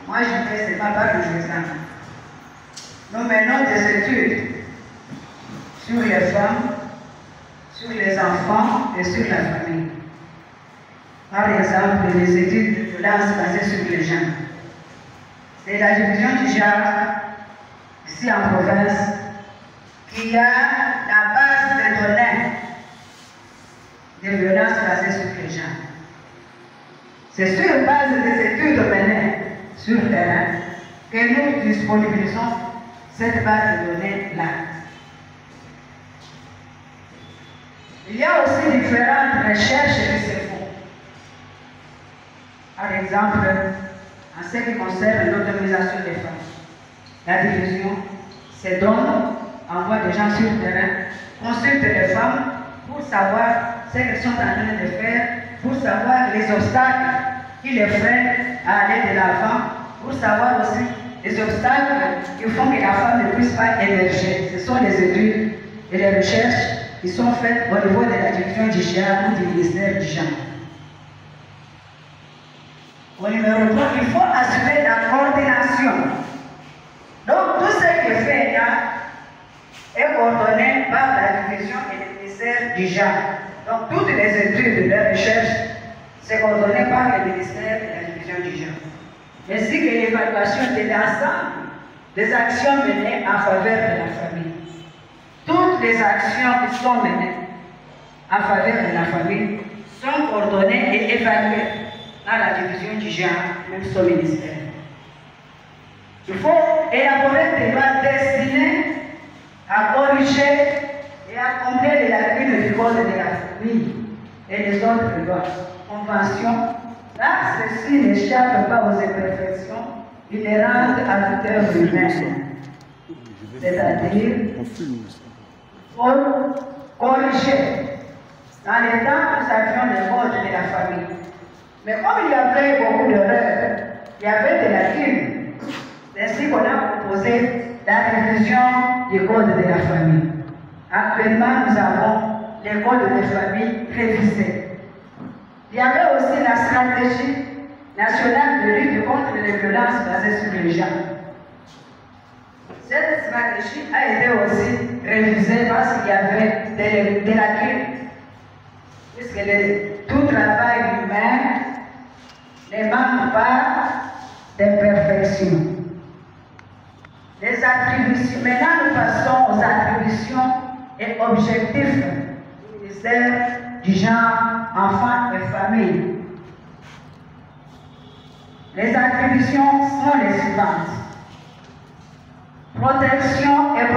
Moi, je fais seulement par le exemple. Nous menons des études sur les femmes, sur les enfants et sur la famille. Par exemple, les études de violence basées sur les gens. C'est la division du genre, ici en province, qui a la base des données de violences basées sur les gens. C'est sur base des études menées sur le terrain que nous disponibilisons cette base de données-là. Il y a aussi différentes recherches qui se font. Par exemple, en ce qui concerne l'autonomisation des femmes, la division se donne, envoie des gens sur le terrain, consulte les femmes pour savoir ce qu'elles sont en train de faire, pour savoir les obstacles qui les freinent à aller de l'avant, pour savoir aussi les obstacles qui font que la femme ne puisse pas émerger. Ce sont les études et les recherches qui sont faites au niveau de la division du genre ou du ministère du genre. Au numéro 3, il faut assurer la coordination. Donc, tout ce qui est fait là est coordonné par la division et le ministère du genre. Donc, toutes les études et les recherches sont coordonnées par le ministère et la division du genre. Ainsi que l'évaluation de l'ensemble des actions menées en faveur de la famille. Toutes les actions qui sont menées en faveur de la famille sont coordonnées et évaluées dans la division du genre, même son ministère. Il faut élaborer des lois destinées à corriger et à combler les lacunes du code de la famille et les autres lois, conventions. Là, ceci n'échappe pas aux imperfections inhérentes à tout être humain. C'est-à-dire, pour corriger. Dans les temps, nous avions le code de la famille. Mais comme il y avait beaucoup d'erreurs, il y avait des lacunes. C'est ainsi qu'on a proposé la révision du code de la famille. Actuellement, nous avons le code de famille révisé. Il y avait aussi la stratégie nationale de lutte contre les violences basées sur les gens. Cette stratégie a été aussi révisée parce qu'il y avait des lacunes. Puisque tout travail humain ne manque pas d'imperfection. Les attributions. Maintenant, nous passons aux attributions et objectifs du ministère du genre, enfants et famille. Les attributions sont les suivantes. Protection et